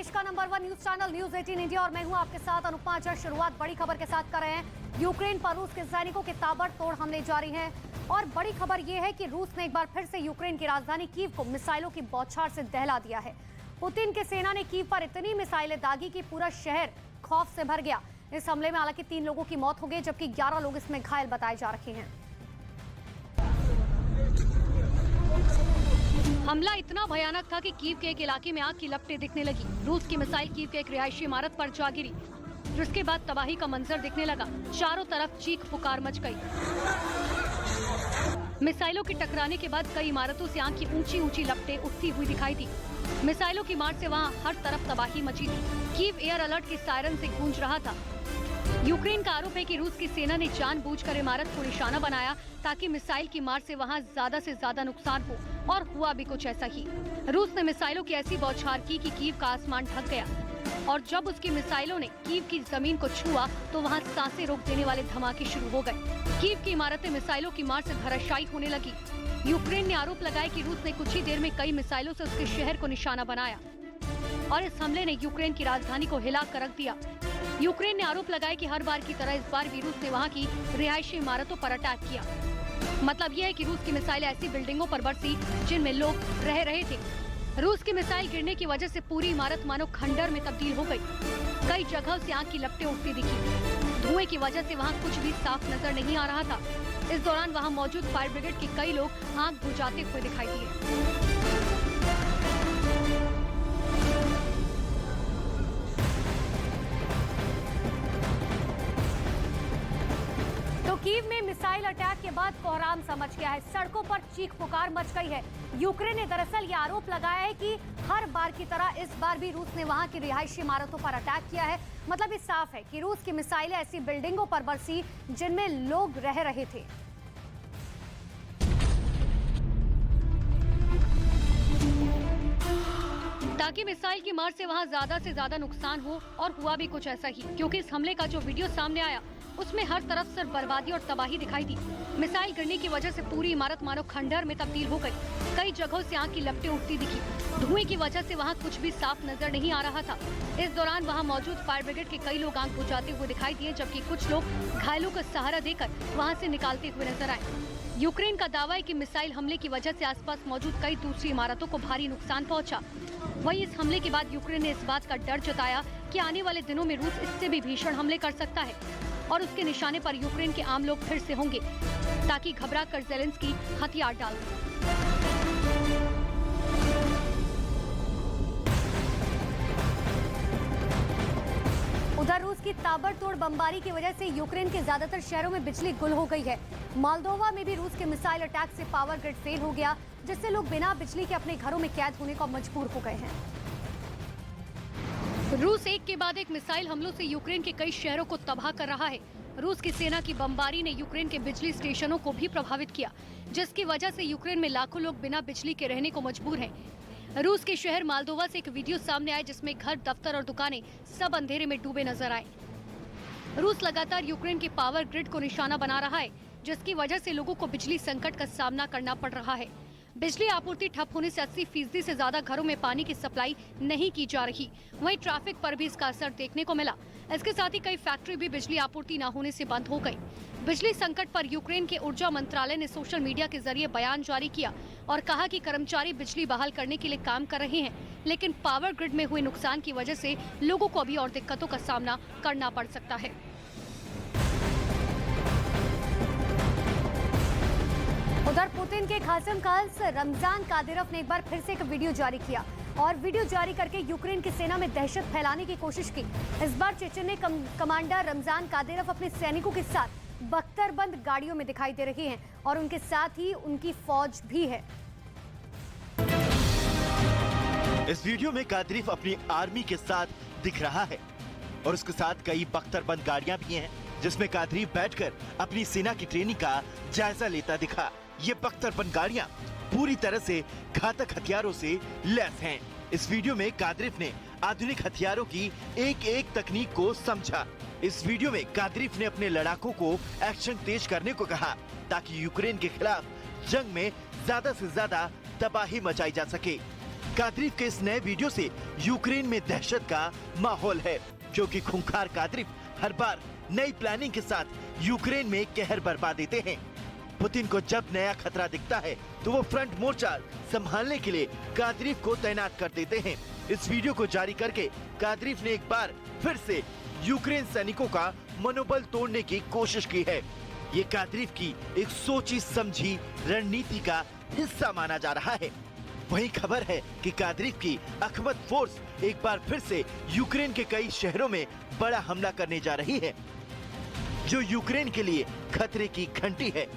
देश का number 1 news channel news 18 India और मैं हूं आपके साथ अनुपमा आचार्य। शुरुआत बड़ी खबर के साथ कर रहे हैं। यूक्रेन पर रूस के सैनिकों के ताबड़तोड़ हमले जारी हैं और बड़ी खबर यह है कि रूस ने एक बार फिर से यूक्रेन की राजधानी कीव को मिसाइलों की बौछार से दहला दिया है। पुतिन की सेना ने कीव पर इतनी मिसाइलें दागी कि पूरा शहर खौफ से भर गया। इस हमले में हालांकि 3 लोगों की मौत हो गई, जबकि 11 लोग इसमें घायल बताए जा रहे हैं। हमला इतना भयानक था कि कीव के एक इलाके में आग की लपटें दिखने लगी। रूस की मिसाइल कीव के एक रिहायशी इमारत पर जा गिरी, जिसके बाद तबाही का मंजर दिखने लगा। चारों तरफ चीख पुकार मच गई। मिसाइलों के टकराने के बाद कई इमारतों से आग की ऊंची ऊंची लपटें उठती हुई दिखाई दी। मिसाइलों की मार से वहां हर तरफ तबाही मची थी। कीव एयर अलर्ट के सायरन से गूंज रहा था। यूक्रेन का आरोप है कि रूस की सेना ने जानबूझकर इमारत को निशाना बनाया ताकि मिसाइल की मार से वहां ज्यादा से ज्यादा नुकसान हो, और हुआ भी कुछ ऐसा ही। रूस ने मिसाइलों की ऐसी बौछार की कि कीव का आसमान ढक गया, और जब उसकी मिसाइलों ने कीव की जमीन को छुआ तो वहां सांसें रोक देने वाले धमाके शुरू हो गए। कीव की इमारतें मिसाइलों की मार से धराशायी होने लगी। यूक्रेन ने आरोप लगाया कि रूस ने कुछ ही देर में कई मिसाइलों से उसके शहर को निशाना बनाया, और इस हमले ने यूक्रेन की राजधानी को हिला कर रख दिया। यूक्रेन ने आरोप लगाया कि हर बार की तरह इस बार भी रूस ने वहां की रिहायशी इमारतों पर अटैक किया। मतलब यह है कि रूस की मिसाइलें ऐसी बिल्डिंगों पर बरसी जिनमें लोग रह रहे थे। रूस की मिसाइल गिरने की वजह से पूरी इमारत मानो खंडर में तब्दील हो गई। कई जगहों से आग की लपटें उठती दिखी। धुएं की वजह से वहां कुछ भी साफ नजर नहीं आ रहा था। इस दौरान वहां मौजूद फायर ब्रिगेड के कई लोग आग बुझाते हुए दिखाई दिए। तो कीव में मिसाइल अटैक के बाद कोहराम सा मच गया है। सड़कों पर चीख पुकार मच गई है। यूक्रेन ने दरअसल ये आरोप लगाया है कि हर बार की तरह इस बार भी रूस ने वहां की रिहायशी इमारतों पर अटैक किया है। मतलब ये साफ है कि रूस की मिसाइलें ऐसी बिल्डिंगों पर बरसी जिनमें लोग रह रहे थे। ताकि मिसाइल की मार से वहां ज्यादा से ज्यादा नुकसान हो, और हुआ भी कुछ ऐसा ही, क्योंकि इस हमले का जो वीडियो सामने आया उसमें हर तरफ सिर्फ बर्बादी और तबाही दिखाई दी। मिसाइल गिरने की वजह से पूरी इमारत मानो खंडर में तब्दील हो गई। कई जगहों से आग की लपटें उठती दिखी। धुएं की वजह से वहां कुछ भी साफ नजर नहीं आ रहा था। इस दौरान वहां मौजूद फायर ब्रिगेड के कई लोग आग बुझाते हुए दिखाई दिए, जबकि कुछ लोग घायलों का सहारा देकर वहाँ से निकालते हुए नजर आए। यूक्रेन का दावा है कि मिसाइल हमले की वजह से आसपास मौजूद कई दूसरी इमारतों को भारी नुकसान पहुंचा। वहीं इस हमले के बाद यूक्रेन ने इस बात का डर जताया कि आने वाले दिनों में रूस इससे भी भीषण हमले कर सकता है, और उसके निशाने पर यूक्रेन के आम लोग फिर से होंगे, ताकि घबरा कर ज़ेलेंस्की हथियार डाल दें। उधर रूस की ताबड़तोड़ बमबारी की वजह से यूक्रेन के ज्यादातर शहरों में बिजली गुल हो गई है। मोल्दोवा में भी रूस के मिसाइल अटैक से पावर ग्रिड फेल हो गया, जिससे लोग बिना बिजली के अपने घरों में कैद होने को मजबूर हो गए हैं। रूस एक के बाद एक मिसाइल हमलों से यूक्रेन के कई शहरों को तबाह कर रहा है। रूस की सेना की बमबारी ने यूक्रेन के बिजली स्टेशनों को भी प्रभावित किया, जिसकी वजह से यूक्रेन में लाखों लोग बिना बिजली के रहने को मजबूर हैं। रूस के शहर मोल्दोवा से एक वीडियो सामने आया, जिसमें घर, दफ्तर और दुकानें सब अंधेरे में डूबे नजर आए। रूस लगातार यूक्रेन के पावर ग्रिड को निशाना बना रहा है, जिसकी वजह से लोगों को बिजली संकट का सामना करना पड़ रहा है। बिजली आपूर्ति ठप होने से 80% से ज्यादा घरों में पानी की सप्लाई नहीं की जा रही। वहीं ट्रैफिक पर भी इसका असर देखने को मिला। इसके साथ ही कई फैक्ट्री भी बिजली आपूर्ति न होने से बंद हो गई। बिजली संकट पर यूक्रेन के ऊर्जा मंत्रालय ने सोशल मीडिया के जरिए बयान जारी किया और कहा कि कर्मचारी बिजली बहाल करने के लिए काम कर रहे हैं, लेकिन पावर ग्रिड में हुए नुकसान की वजह से लोगों को अभी और दिक्कतों का सामना करना पड़ सकता है। उधर पुतिन के खासम खास रमजान कादिरोव ने एक बार फिर से एक वीडियो जारी किया और वीडियो जारी करके यूक्रेन की सेना में दहशत फैलाने की कोशिश की। इस बार चेचन्य कमांडर रमजान कादिरोव अपने सैनिकों के साथ बख्तरबंद गाड़ियों में दिखाई दे रहे हैं, और उनके साथ ही उनकी फौज भी है। इस वीडियो में कादिरोव अपनी आर्मी के साथ दिख रहा है, और उसके साथ कई बख्तरबंद गाड़ियां भी हैं, जिसमें कादिरोव बैठकर अपनी सेना की ट्रेनिंग का जायजा लेता दिखा। ये बख्तरबंद गाड़ियां पूरी तरह से घातक हथियारों से लैस हैं। इस वीडियो में कादिरोव ने आधुनिक हथियारों की एक एक तकनीक को समझा। इस वीडियो में कादिरोव ने अपने लड़ाकों को एक्शन तेज करने को कहा, ताकि यूक्रेन के खिलाफ जंग में ज्यादा से ज्यादा तबाही मचाई जा सके। कादरीफ के इस नए वीडियो से यूक्रेन में दहशत का माहौल है, क्योंकि खूंखार कादरीफ हर बार नई प्लानिंग के साथ यूक्रेन में कहर बरपा देते हैं। पुतिन को जब नया खतरा दिखता है तो वो फ्रंट मोर्चा संभालने के लिए कादरीफ को तैनात कर देते हैं। इस वीडियो को जारी करके कादरीफ ने एक बार फिर से यूक्रेन सैनिकों का मनोबल तोड़ने की कोशिश की है। ये कादरीफ की एक सोची समझी रणनीति का हिस्सा माना जा रहा है। वहीं खबर है कि कादरीफ की अखमत फोर्स एक बार फिर से यूक्रेन के कई शहरों में बड़ा हमला करने जा रही है, जो यूक्रेन के लिए खतरे की घंटी है।